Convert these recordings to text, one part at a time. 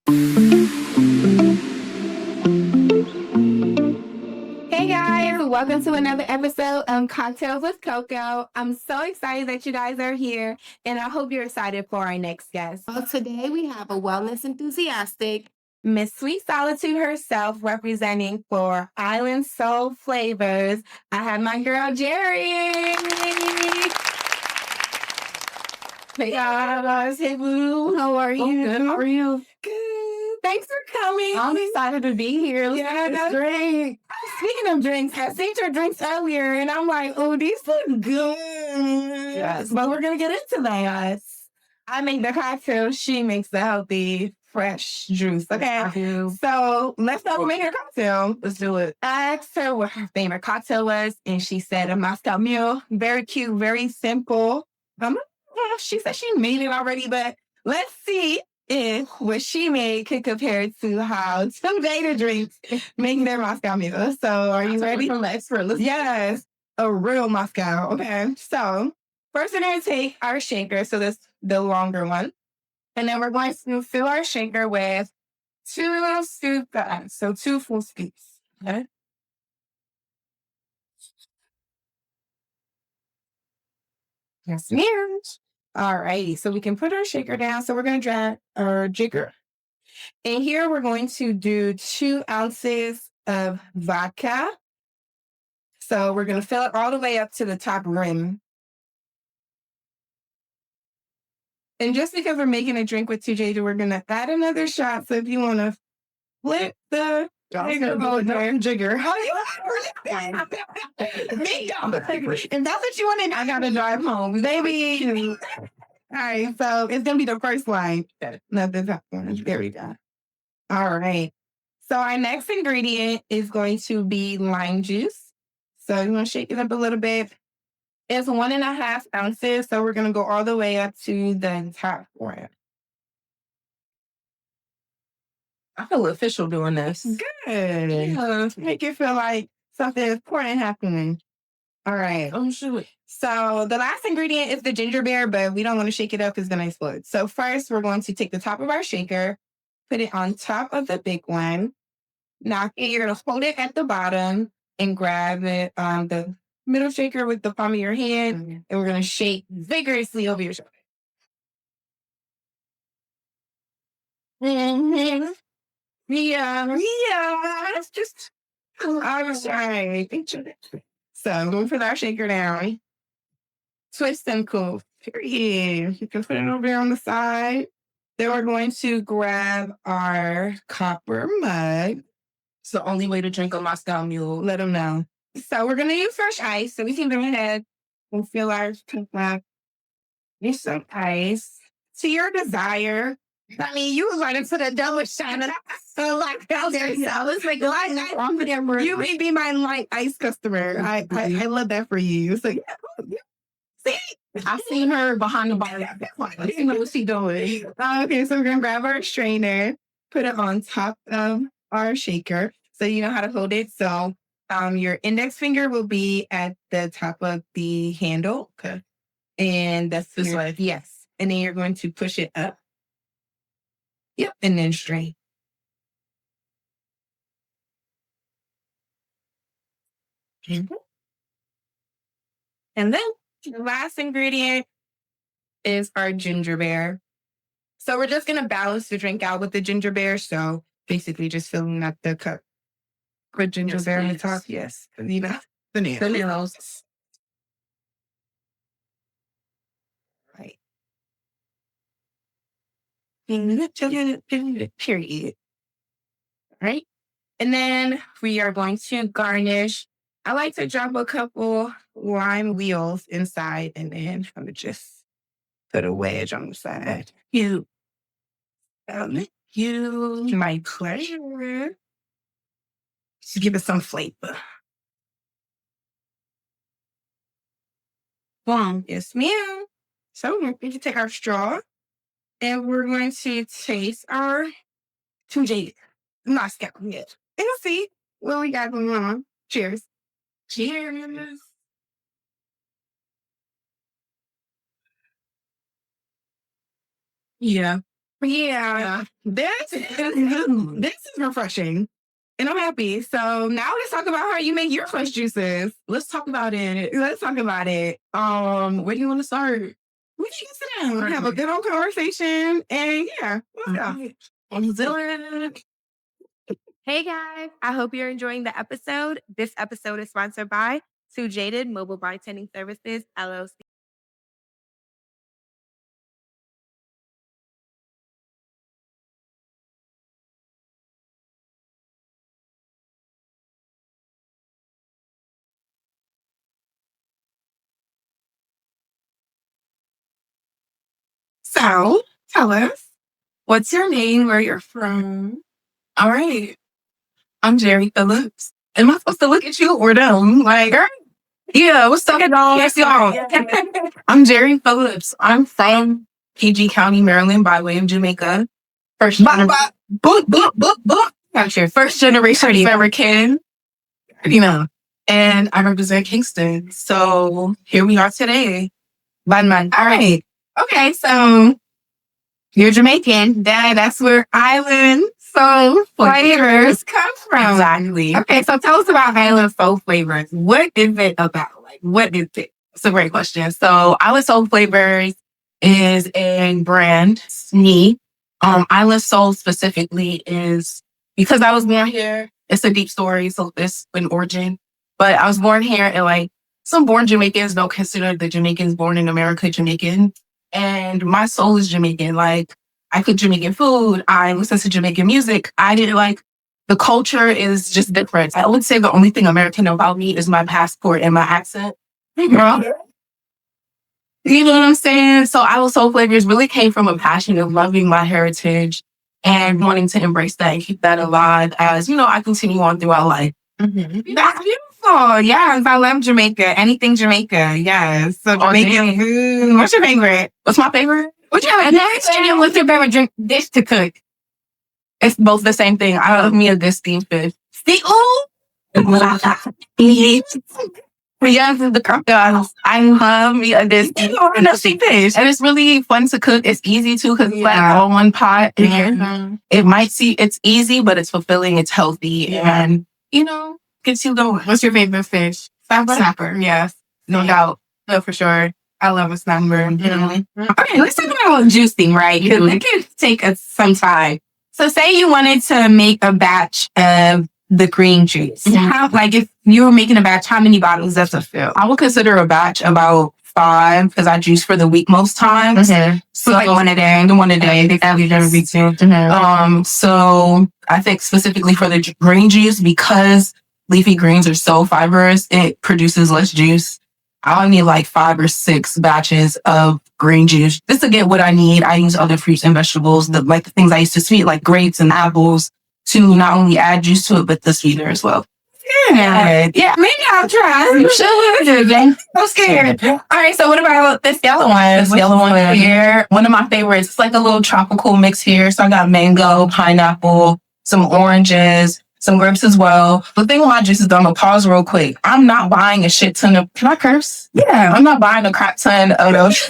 Hey guys, welcome to another episode of Cocktails with Coco. I'm so excited that you guys are here, and I hope you're excited for our next guest. Well, today we have a wellness enthusiastic, Miss Sweet Solitude herself, representing for Island Soul Flavors. I have my girl Jerry. Hey guys, hey boo, how are you? Good. How are you? Good. Thanks for coming. I'm excited to be here. Yeah, that's great. Speaking of drinks, I seen your drinks earlier, and I'm like, oh, these look good. Yes, but we're gonna get into that. I make the cocktail. She makes the healthy, fresh juice. Okay. I do. So let's go make her cocktail. Let's do it. I asked her what her favorite cocktail was, and she said a Moscow Mule. Very cute, very simple. She said she made it already, but let's see if what she made could compare to how some data drinks make their Moscow Mule. So are you ready? From the expert. Yes, a real Moscow. Okay, so first we're going to take our shaker, so that's the longer one. And then we're going to fill our shaker with 2 scoops, so 2 full scoops. Okay. Yes, ma'am. All righty, so we can put our shaker down. So we're going to draw our jigger. And here we're going to do 2 ounces of vodka. So we're going to fill it all the way up to the top rim. And just because we're making a drink with 2 J's, we're going to add another shot. So if you want to flip the jigger. How do you if that's what you want, I got to drive home. Baby. All right, so it's going to be the first line. Not the top one. There we go. All right. So our next ingredient is going to be lime juice. So you want to shake it up a little bit. It's 1.5 ounces. So we're going to go all the way up to the top one. I feel official doing this. Good. Yeah. Make it feel like something important happening. All right. Oh, shoot. So the last ingredient is the ginger beer, but we don't want to shake it up because it's going to explode. So first, we're going to take the top of our shaker, put it on top of the big one. Now, you're going to hold it at the bottom and grab it on the middle shaker with the palm of your hand, and we're going to shake vigorously over your shoulder. Mm-hmm. Yeah. That's just... I'm sorry. So I'm going to put our shaker down. Twist and cool. Period. You can put it over there on the side. Then we're going to grab our copper mug. It's the only way to drink a Moscow Mule. Let them know. So we're going to use fresh ice. So we can go ahead and fill our cup. Use some ice to your desire. I mean, you was running to the double shot, and I feel like out there. So I was like, you may be my light ice customer. I love that for you. So yeah. See, I seen her behind the bar. I didn't know what she doing. Okay, so we're gonna grab our strainer, put it on top of our shaker, so you know how to hold it. So, your index finger will be at the top of the handle. Okay, and that's this way. Yes, and then you're going to push it up. Yep, and then straight. Mm-hmm. And then the last ingredient is our ginger beer. So we're just going to balance the drink out with the ginger beer. So basically just filling up the cup with ginger beer on the top. Yes. You know, the nails. Right. Period. Right. And then we are going to garnish. I like to drop a couple lime wheels inside, and then I'm going to just put a wedge on the side. You. My pleasure. Just give it some flavor. Boom. Yes, ma'am. So we can take our straw, and we're going to taste our 2J Moscow. Yes. And see what we got going on. Cheers. Cheers. Yeah. Yeah, this is refreshing. And I'm happy. So now let's talk about how you make your fresh juices. Let's talk about it. Where do you want to start? We can sit down and have a good old conversation. And yeah, let's go. Hey guys, I hope you're enjoying the episode. This episode is sponsored by Two Jaded Mobile Bartending Services, LLC. So tell us, what's your name, where you're from? All right. I'm Jerry Phillips. Am I supposed to look at you or them? Like, yeah, what's up, y'all? Yes, y'all. I'm Jerry Phillips. I'm from PG County, Maryland, by way of Jamaica. First generation American, and I represent Kingston. So here we are today. Bad man. All right. Okay, so you're Jamaican. That's where Island Soul Flavors come from. Exactly. Okay, so tell us about Island Soul Flavors. What is it about? Like, what is it? It's a great question. So Island Soul Flavors is a brand. It's me. Island Soul specifically is because I was born here. It's a deep story, so it's an origin. But I was born here, and like some born Jamaicans don't consider the Jamaicans born in America Jamaican. And my soul is Jamaican. Like, I cook Jamaican food. I listen to Jamaican music. I didn't like the culture is just different. I would say the only thing American about me is my passport and my accent. Girl. You know what I'm saying? So Island Soul Flavors really came from a passion of loving my heritage and wanting to embrace that and keep that alive as, I continue on throughout life. Mm-hmm. That's beautiful. Yes, I love Jamaica. Anything Jamaica. Yes. So Jamaican food. What's your favorite? What's my favorite? What's your favorite dish to cook? It's both the same thing. I love me a good steamed fish. Yes, the crocodiles. I love me a good steamed fish. And it's really fun to cook. It's easy too because it's like all one pot. Mm-hmm. It's easy, but it's fulfilling. It's healthy. And, gets you going. What's your favorite fish? Snapper. Yes. No doubt. No, for sure. I love a snapper. Mm-hmm. Okay, let's talk about juicing, right? Because it can take us some time. So say you wanted to make a batch of the green juice. Mm-hmm. If you were making a batch, how many bottles does it fill? I would consider a batch about 5 because I juice for the week most times. Mm-hmm. So like one a day. Mm-hmm. So I think specifically for the green juice, because leafy greens are so fibrous, it produces less juice. I only need like 5 or 6 batches of green juice just to get what I need. I use other fruits and vegetables, the things I used to sweet, like grapes and apples, to not only add juice to it, but the sweetener as well. Yeah, maybe I'll try. You should. I'm scared. All right, so what about this yellow one? This yellow one here, one of my favorites. It's like a little tropical mix here. So I got mango, pineapple, some oranges, some grapes as well. The thing with my juices, I'm gonna pause real quick. I'm not buying a shit ton of. Can I curse? Yeah, I'm not buying a crap ton of those.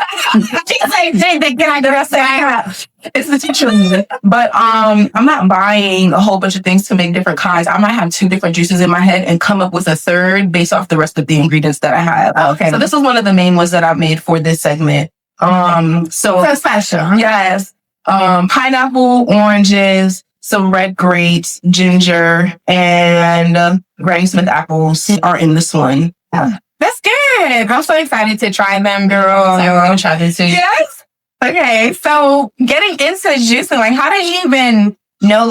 It's the teacher, but I'm not buying a whole bunch of things to make different kinds. I might have 2 different juices in my head and come up with a third based off the rest of the ingredients that I have. Okay, so this is one of the main ones that I've made for this segment. So special. Yes, pineapple, oranges, some red grapes, ginger, and Granny Smith apples are in this one. Yeah. That's good. I'm so excited to try them, girl. I'm try this too. Yes. Okay, so getting into juicing, how did you even know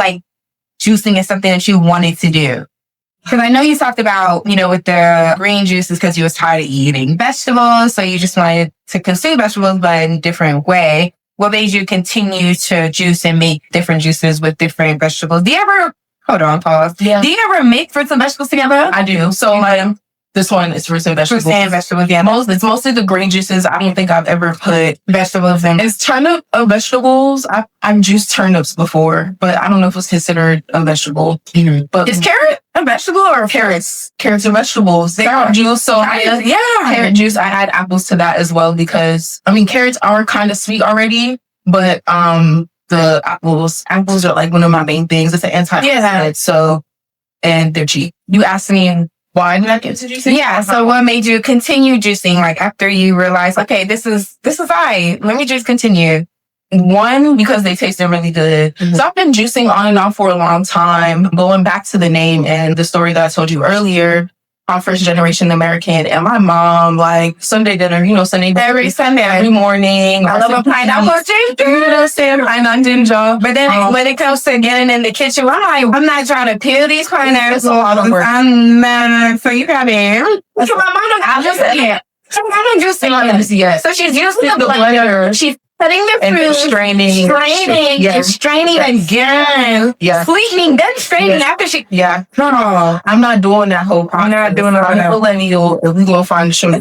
juicing is something that you wanted to do? Because I know you talked about, with the green juices because you was tired of eating vegetables, so you just wanted to consume vegetables but in a different way. What made you continue to juice and make different juices with different vegetables? Do you ever, hold on, pause. Yeah. Do you ever make fruits and vegetables together? I do. So this one is fruits and vegetables. Fruits and vegetables, yeah. It's mostly the green juices. I don't think I've ever put vegetables in. It's turnip vegetables. I've juiced turnips before, but I don't know if it's considered a vegetable. Mm-hmm. But is carrot a vegetable or carrots? Carrots are vegetables. They are juice. So carrot juice. I add apples to that as well because carrots are kind of sweet already, but the apples. Apples are like one of my main things. It's an antioxidant. So, and they're cheap. You asked me why did I get into juicing? Yeah. So what made you continue juicing? Like after you realized, okay, this is all right. Let me just continue. One, because they tasted really good. So I've been juicing on and off for a long time. Going back to the name and the story that I told you earlier, I'm first generation American, and my mom, like Sunday dinner, Sunday dinner Every Sunday. every morning. I love a pineapple ginger. You know, pineapple ginger. But then when it comes to getting in the kitchen, I'm not trying to peel these pineapples. It's a lot of work. I'm not. So you got in. So my mom, I just said, yeah. So my mom just said, so she's using the blender. She's cutting the fruit, and straining and straining again. Yeah. Sweetening, then straining after she. Yeah. No, I'm not doing that whole process. I'm not doing that. I'm a millennial, and we gonna find the show.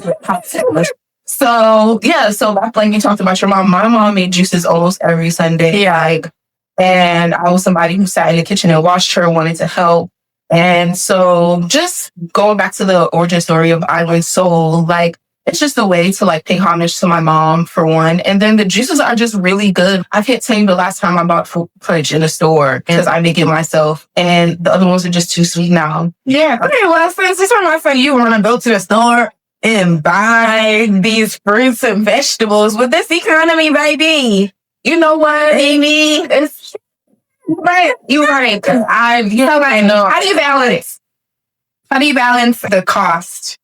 So back like you talked about your mom. My mom made juices almost every Sunday. Yeah. And I was somebody who sat in the kitchen and watched her, wanted to help. And so just going back to the origin story of Island Soul, like, it's just a way to like pay homage to my mom for one. And then the juices are just really good. I can't tell you the last time I bought fruit punch in a store because I make it myself. And the other ones are just too sweet now. Yeah. Okay, well, since this one, my son, you want to go to the store and buy these fruits and vegetables with this economy, baby. You know what? Baby, it's right. You're right. Because I know. How do you balance? How do you balance the cost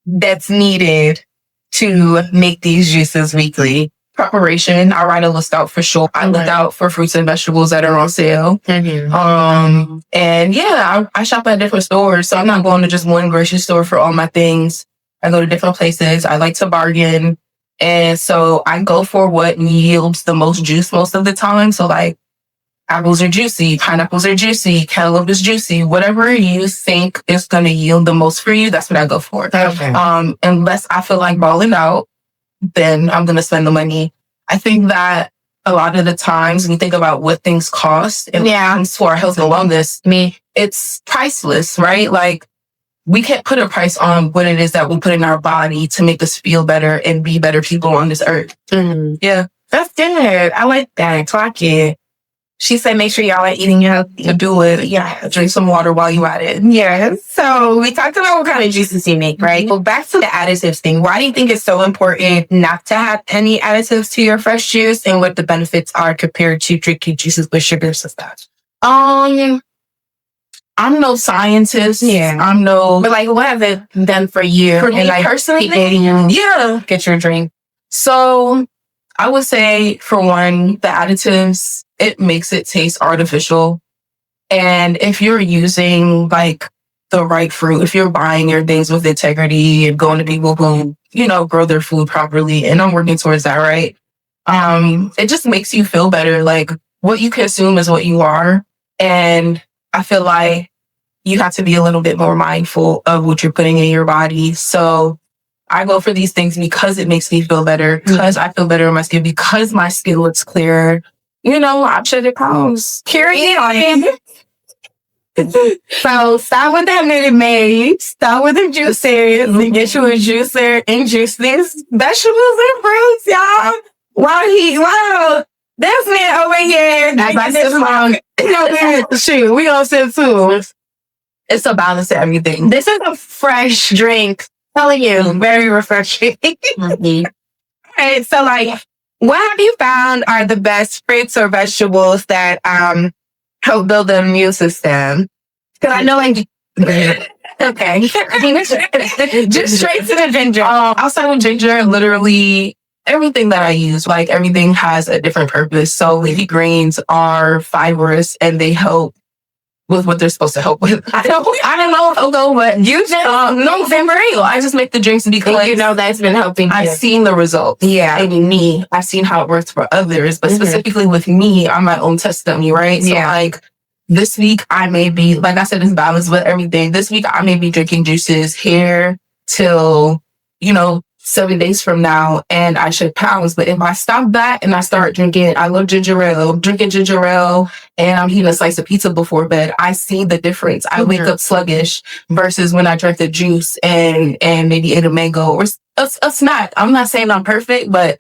that's needed to make these juices weekly? Preparation. I write a list out for sure. I look out for fruits and vegetables that are on sale. And yeah, I shop at different stores. So I'm not going to just one grocery store for all my things. I go to different places. I like to bargain. And so I go for what yields the most juice most of the time. So like apples are juicy, pineapples are juicy, cantaloupe is juicy. Whatever you think is going to yield the most for you, that's what I go for. Okay. Unless I feel like balling out, then I'm going to spend the money. I think that a lot of the times we think about what things cost and what comes to our health and wellness. It's priceless, right? Like we can't put a price on what it is that we put in our body to make us feel better and be better people on this earth. Yeah. That's good. I like that. Clock it. She said, make sure y'all are eating healthy. To do it. Yeah. Drink some water while you at it. Yeah. So we talked about what kind of juices you make, right? Well, back to the additives thing. Why do you think it's so important not to have any additives to your fresh juice, and what the benefits are compared to drinking juices with sugars and stuff? I'm no scientist. Yeah. But like, what has it done for you? For me like, personally, get your drink. So I would say, for one, the additives, it makes it taste artificial. And if you're using like the right fruit, if you're buying your things with integrity and going to people who, grow their food properly, and I'm working towards that, right? It just makes you feel better. Like what you consume is what you are. And I feel like you have to be a little bit more mindful of what you're putting in your body. So I go for these things because it makes me feel better, because I feel better in my skin, because my skin looks clearer. I'm sure it comes. Period. So start with that Minute Maid. Start with the juicers. And get you a juicer and juice these vegetables and fruits, y'all. Wow. This man over here. Shoot, we gonna sit too. It's a balance to everything. This is a fresh drink. Telling you, very refreshing. Alright, so like, what have you found are the best fruits or vegetables that help build the immune system? Because I know, like, okay, just straight to the ginger. Outside of ginger, literally everything that I use, like everything has a different purpose. So leafy greens are fibrous and they help with what they're supposed to help with. I don't know, but you just no, they're real. I just make the drinks because that's been helping. I've seen the results. Yeah, in me, I've seen how it works for others, but specifically with me, I'm my own test dummy, right? So like this week, I may be, like I said, it's balanced with everything. This week, I may be drinking juices here till 7 days from now, and I shed pounds. But if I stop that and I start drinking, I love drinking ginger ale, and I'm eating a slice of pizza before bed, I see the difference. I wake up sluggish versus when I drank the juice and maybe ate a mango or a snack. I'm not saying I'm perfect, but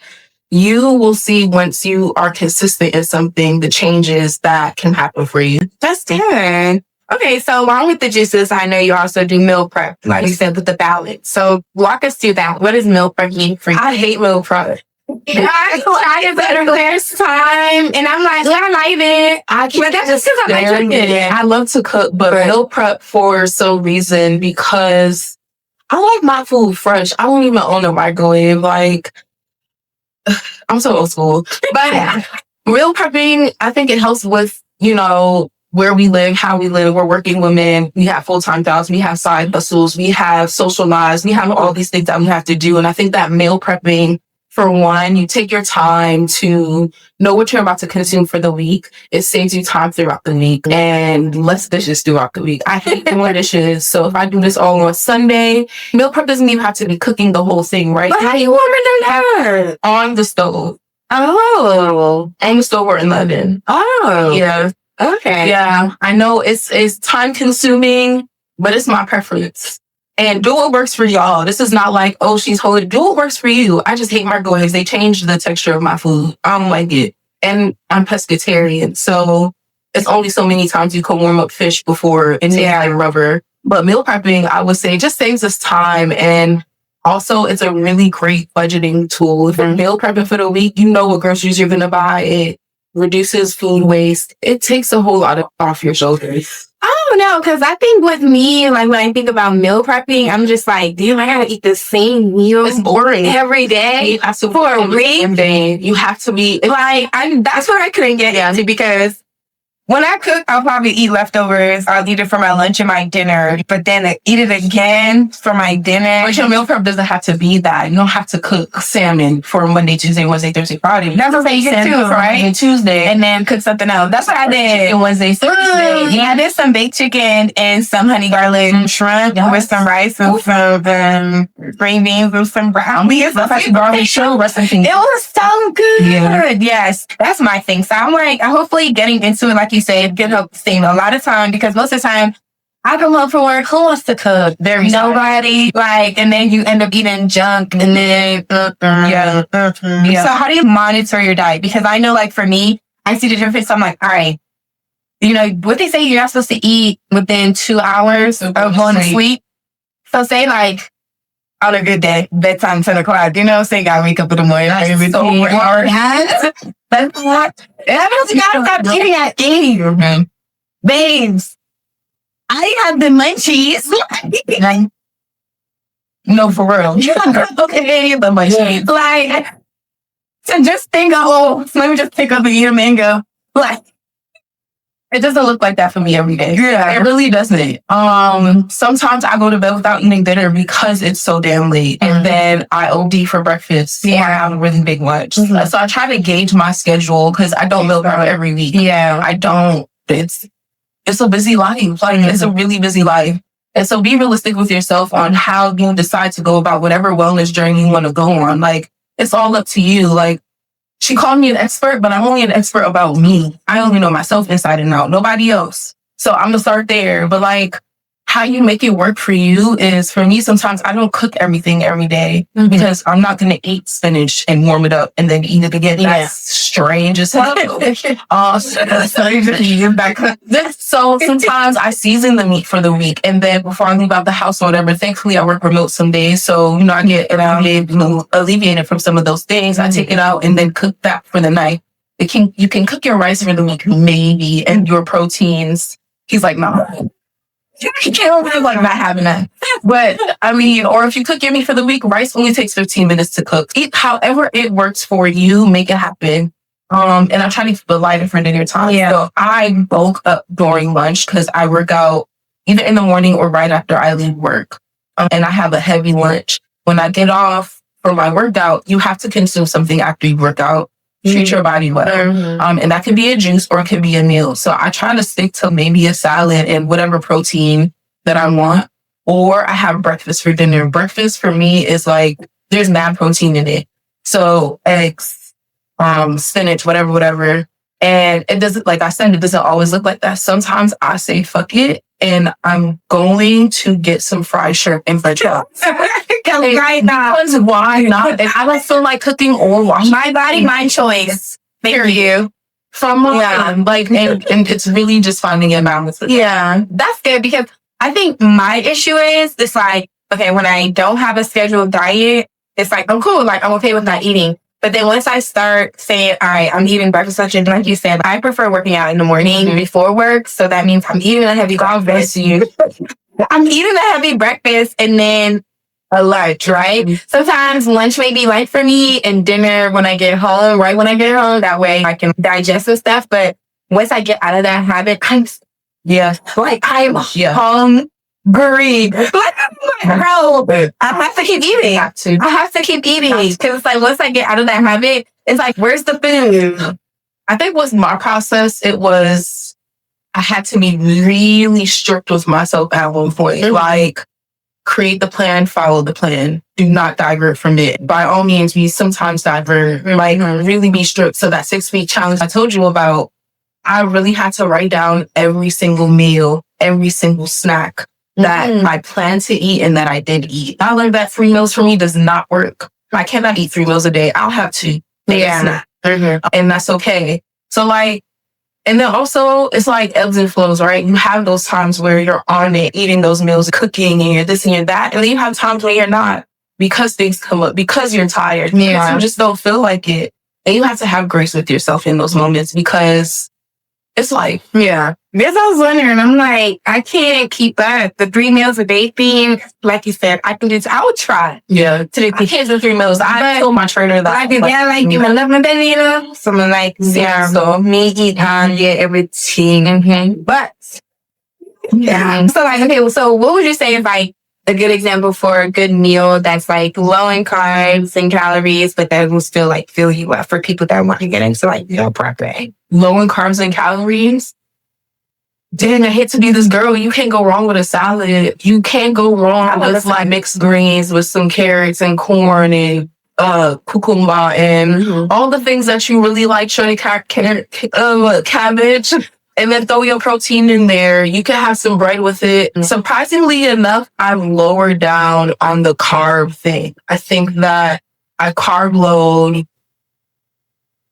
you will see once you are consistent in something, the changes that can happen for you. That's good. Okay, so along with the juices, I know you also do meal prep, like you said, with the balance. So walk us through that. What does meal prep mean for you? I hate meal prep. I tried it the last time, and I'm like, I like it. I can't. But that's just because I like it. I love to cook, but meal prep for some reason because I like my food fresh. I don't even own a microwave. Like, I'm so old school. But meal prepping, I think it helps with, you know, where we live, how we live. We're working women. We have full-time jobs. We have side hustles. We have social lives. We have all these things that we have to do. And I think that meal prepping, for one, you take your time to know what you're about to consume for the week. It saves you time throughout the week and less dishes throughout the week. I hate doing dishes. So if I do this all on Sunday, meal prep doesn't even have to be cooking the whole thing, right? But how you warming that? On the stove. Oh. On the stove or in the oven. Oh. Yeah. Okay. Yeah. I know it's time consuming, but it's my preference. And do what works for y'all. This is not like, oh, she's holy. Do what works for you. I just hate microwaves. They change the texture of my food. I don't like it. And I'm pescatarian. So it's only so many times you can warm up fish before it tastes like rubber. But meal prepping, I would say, just saves us time. And also, it's a really great budgeting tool. If you're meal prepping for the week, you know what groceries you're going to buy. It reduces food waste. It takes a whole lot off your shoulders. Oh, no, because I think with me, like when I think about meal prepping, I'm just like, damn, I gotta eat the same meal. It's boring. Every day. You have to for a week. You have to be like, that's what I couldn't get into because when I cook, I'll probably eat leftovers. I'll eat it for my lunch and my dinner, but then I eat it again for my dinner. But your meal prep doesn't have to be that. You don't have to cook salmon for Monday, Tuesday, Wednesday, Thursday, Friday. That's what you can do, right? And Tuesday. And then cook something else. That's what I did. And Wednesday, Thursday. Yeah, I did some baked chicken and some honey garlic shrimp with some rice and some green beans and some brown beans. Garlic shrimp recipe. It was so good. Yeah. Yes, that's my thing. So I'm like, hopefully getting into it, like you said, can help save a lot of time because most of the time I come home from work, who wants to cook? Nobody. Like, and then you end up eating junk and then, So how do you monitor your diet? Because I know, like, for me, I see the difference. So I'm like, all right, you know, what they say you're not supposed to eat within 2 hours of going to sleep. So say, like, on a good day, bedtime 10 o'clock, you know, say you gotta wake up in the morning. That's what. You gotta stop eating at 8. Babes, I had the munchies. No, for real. Okay, the munchies. Like, to just think, let me just pick up and eat a mango. Like, it doesn't look like that for me every day. Yeah. It really doesn't. Sometimes I go to bed without eating dinner because it's so damn late. And then I OD for breakfast. Yeah. Or I have a really big lunch. So I try to gauge my schedule because I don't meal prep every week. Yeah. I don't. It's a busy life. Like, it's a really busy life. And so be realistic with yourself on how you decide to go about whatever wellness journey you want to go on. Like, it's all up to you. Like, she called me an expert, but I'm only an expert about me. I only know myself inside and out, nobody else. So I'm gonna start there. But like, how you make it work for you is, for me, sometimes I don't cook everything every day because I'm not going to eat spinach and warm it up and then eat it again. That's strange as hell. So sometimes I season the meat for the week. And then before I leave out the house or whatever, thankfully I work remote some days. So, you know, I get alleviated from some of those things. I take it out and then cook that for the night. You can cook your rice for the week, maybe, and your proteins. He's like, no. You can't really like not having that. But I mean, or if you cook your meat for the week, rice only takes 15 minutes to cook. Eat however it works for you, make it happen. And I try to keep a lighter for dinner time. Yeah. So I bulk up during lunch because I work out either in the morning or right after I leave work. And I have a heavy lunch. When I get off for my workout, you have to consume something after you work out. Treat your body well. And that can be a juice or it can be a meal. So I try to stick to maybe a salad and whatever protein that I want. Or I have breakfast for dinner. Breakfast for me is like, there's mad protein in it. So eggs, spinach, whatever. And it doesn't, like I said, it doesn't always look like that. Sometimes I say, fuck it. And I'm going to get some fried shrimp and french fries. Right now. Because why not? And I don't feel like cooking or washing. My body, my choice. Thank you. From like, and it's really just finding a balance. Yeah, that's good because I think my issue is it's like, okay, when I don't have a scheduled diet, it's like, I'm cool. Like, I'm okay with not eating. But then once I start saying, all right, I'm eating breakfast, lunch, and like you said, I prefer working out in the morning before work. So that means I'm eating a heavy breakfast. I'm eating a heavy breakfast and then a lunch, right? Sometimes lunch may be light for me and dinner when I get home, right when I get home. That way I can digest the stuff. But once I get out of that habit, I'm hungry. Like, bro, I have to keep eating. I have to keep eating. Because it's like, once I get out of that habit, it's like, where's the food? I think with my process, it was, I had to be really strict with myself at one point. Like, create the plan, follow the plan. Do not divert from it. By all means, we sometimes divert. Like, really be strict. So that 6-week challenge I told you about, I really had to write down every single meal, every single snack that I planned to eat and that I did eat. I learned that 3 meals for me does not work. I cannot eat 3 meals a day. I'll have to make a snack. And that's okay. So like, and then also it's like ebbs and flows, right? You have those times where you're on it, eating those meals, cooking and you're this and you're that. And then you have times where you're not because things come up, because you're tired. Because you just don't feel like it. And you have to have grace with yourself in those moments because it's like, Because I was wondering, I'm like, I can't keep up. The 3 meals a day thing, like you said, I would try. To do the kids in 3 meals. I told my trainer that. I did that, like, you love my baby, you know? So I'm like, so me eat everything. But, So like, okay, so what would you say is like a good example for a good meal that's like low in carbs and calories, but that will still like fill you up for people that want to get into like meal prepping? Low in carbs and calories. Dang, I hate to be this girl. You can't go wrong with a salad. You can't go wrong with like mixed greens with some carrots and corn and cucumber and all the things that you really like. Shredded cabbage, and then throw your protein in there. You can have some bread with it. Surprisingly enough, I've lowered down on the carb thing. I think that I carb load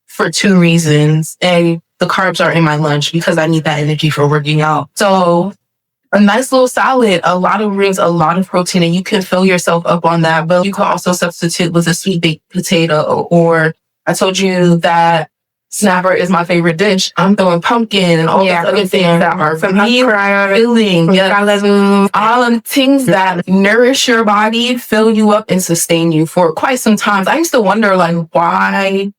for 2 reasons, and the carbs are in my lunch because I need that energy for working out. So a nice little salad, a lot of greens, a lot of protein, and you can fill yourself up on that. But you can also substitute with a sweet baked potato. Or I told you that snapper is my favorite dish. I'm throwing pumpkin and all these other things that are filling. All of the things that nourish your body, fill you up, and sustain you for quite some time. I used to wonder, like, why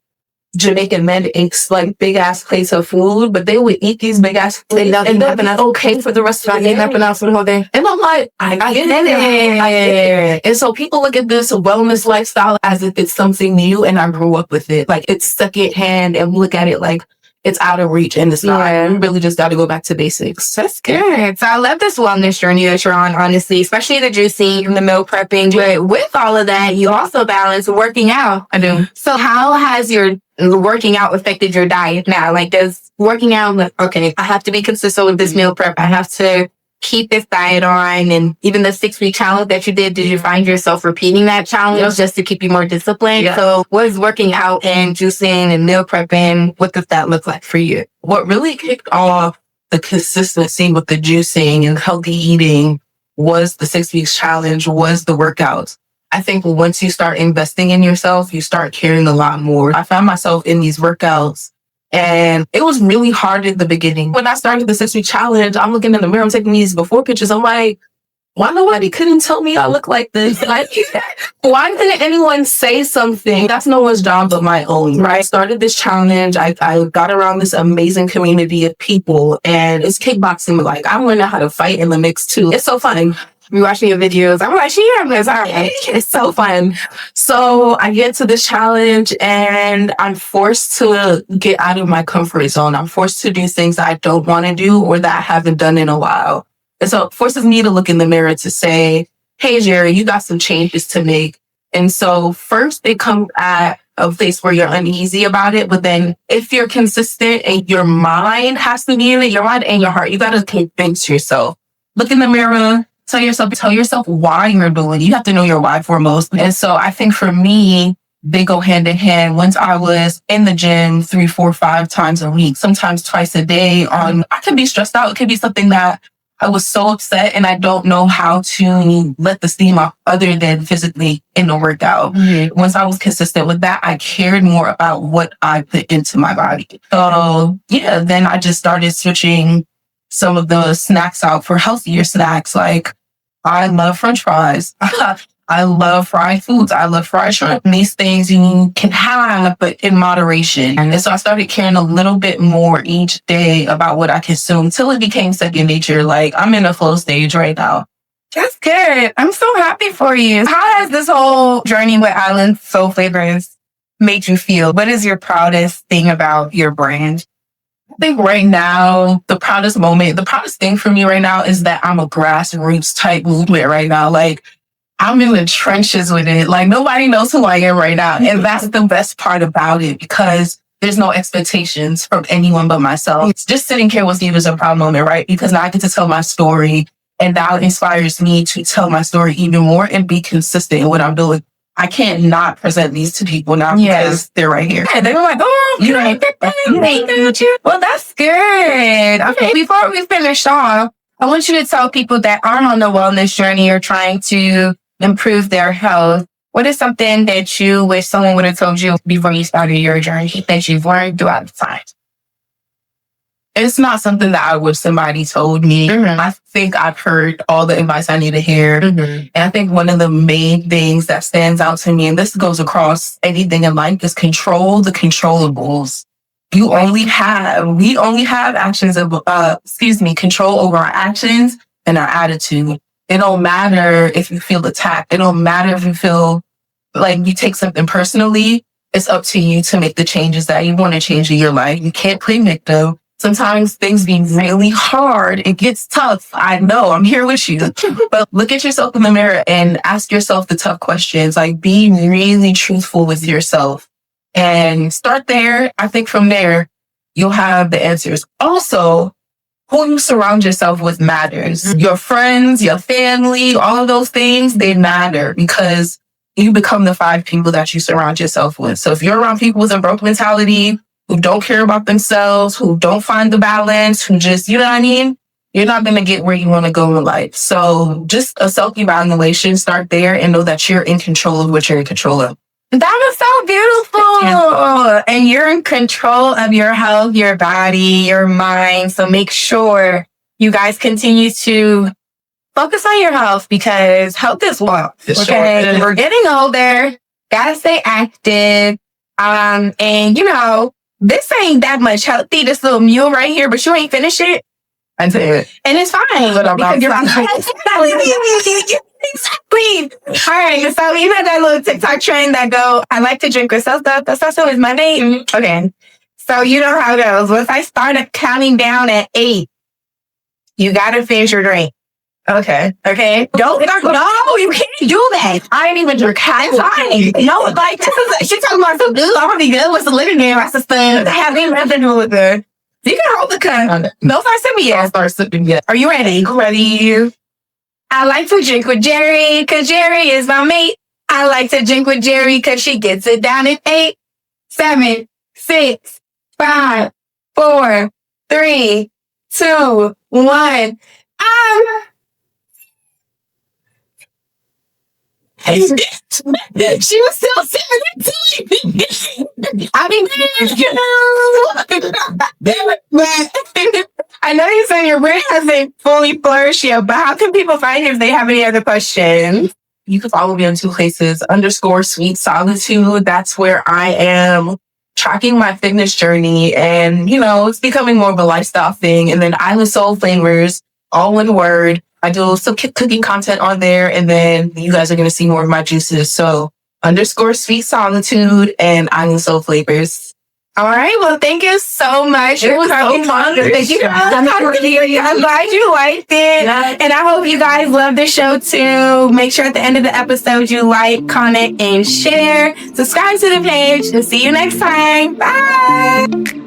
Jamaican men ate like big ass plates of food, but they would eat these big ass plates and they'll be okay for the rest of the day. For the whole day. And I'm like, I get it. And so people look at this wellness lifestyle as if it's something new, and I grew up with it. Like it's secondhand, and look at it like it's out of reach, and it's not. You really just got to go back to basics. That's good. So I love this wellness journey that you're on, honestly, especially the juicing and the meal prepping. But with all of that, you also balance working out. I do. So how has your working out affected your diet now? Like, does working out, like, okay, I have to be consistent with this meal prep. I have to keep this diet on. And even the 6-week challenge that you did you find yourself repeating that challenge just to keep you more disciplined? So what is working out and juicing and meal prepping? What does that look like for you? What really kicked off the consistency with the juicing and healthy eating was the 6 weeks challenge, was the workouts. I think once you start investing in yourself, you start caring a lot more. I found myself in these workouts, and it was really hard at the beginning. When I started the 6 week challenge, I'm looking in the mirror, I'm taking these before pictures. I'm like, why nobody couldn't tell me I look like this? Like, why didn't anyone say something? That's no one's job but my own, right? I started this challenge. I got around this amazing community of people, and it's kickboxing. Like, I'm learning how to fight in the mix too. It's so fun. We watching your videos. I'm like, it's so fun. So I get to this challenge and I'm forced to get out of my comfort zone. I'm forced to do things that I don't want to do or that I haven't done in a while. And so it forces me to look in the mirror to say, hey, Jerry, you got some changes to make. And so first it comes at a place where you're uneasy about it. But then if you're consistent and your mind has to be in it, your mind and your heart, you got to convince yourself. Look in the mirror. Tell yourself why you're doing it. You have to know your why foremost. And so I think for me, they go hand in hand. Once I was in the gym 3, 4, 5 times a week, sometimes twice a day I could be stressed out. It could be something that I was so upset and I don't know how to let the steam off other than physically in the workout. Mm-hmm. Once I was consistent with that, I cared more about what I put into my body. So yeah, then I just started switching some of the snacks out for healthier snacks. Like I love French fries. I love fried foods. I love fried shrimp. These things you can have, but in moderation. And so I started caring a little bit more each day about what I consume till it became second nature. Like I'm in a flow stage right now. That's good. I'm so happy for you. How has this whole journey with Island Soul Flavors made you feel? What is your proudest thing about your brand? I think right now, the proudest thing for me right now is that I'm a grassroots type movement right now. Like I'm in the trenches with it. Like nobody knows who I am right now. And that's the best part about it because there's no expectations from anyone but myself. Just sitting here with you is a proud moment, right? Because now I get to tell my story and now it inspires me to tell my story even more and be consistent in what I'm doing. I can't not present these to people now because they're right here. Yeah, they're like, oh, you ain't Well, that's good. Okay, before we finish off, I want you to tell people that aren't on the wellness journey or trying to improve their health. What is something that you wish someone would have told you before you started your journey that you've learned throughout the time? It's not something that I wish somebody told me. Mm-hmm. I think I've heard all the advice I need to hear. Mm-hmm. And I think one of the main things that stands out to me, and this goes across anything in life, is control the controllables. We only have actions of, control over our actions and our attitude. It don't matter if you feel attacked. It don't matter if you feel like you take something personally. It's up to you to make the changes that you want to change in your life. You can't play victim. Sometimes things be really hard. It gets tough. I know. I'm here with you. But look at yourself in the mirror and ask yourself the tough questions. Like be really truthful with yourself and start there. I think from there, you'll have the answers. Also, who you surround yourself with matters. Your friends, your family, all of those things, they matter because you become the 5 people that you surround yourself with. So if you're around people with a broke mentality, who don't care about themselves, who don't find the balance, who just, you know what I mean? You're not going to get where you want to go in life. So just a self-evaluation, start there and know that you're in control of what you're in control of. That was so beautiful. Yeah. And you're in control of your health, your body, your mind. So make sure you guys continue to focus on your health because health is wealth. Okay. Sure. We're getting older. Gotta stay active. And you know, this ain't that much healthy, this little meal right here, but you ain't finished it. I did. And it's fine. Because you're Exactly. All right. So you know that little TikTok trend that go, I like to drink with soda. That's also is my name. Okay. So you know how it goes. Once I started counting down at 8, you got to finish your drink. Okay. No, you can't do that. I ain't even drink half. No, like, she talking about some good. I'm gonna be good with the living there. I sustain. I have nothing to do with it. You can hold the cup. No, start sipping yet. I'll start sipping yet. Are you ready? Ready. I like to drink with Jerry, cause Jerry is my mate. I like to drink with Jerry, cause she gets it down in 8, 7, 6, 5, 4, 3, 2, 1. She was still sitting. I know you said your brand hasn't fully flourished yet, but how can people find you if they have any other questions? You can follow me on 2 places, _Sweet Solitude. That's where I am tracking my fitness journey. And, you know, it's becoming more of a lifestyle thing. And then islandsoulflavors, all one word. I do some cooking content on there, and then you guys are going to see more of my juices. So _Sweet Solitude and islandsoulflavors. All right. Well, thank you so much. It was so fun. Thank you. I'm glad you liked it. Yeah. And I hope you guys love the show too. Make sure at the end of the episode you like, comment, and share. Subscribe to the page. And see you next time. Bye.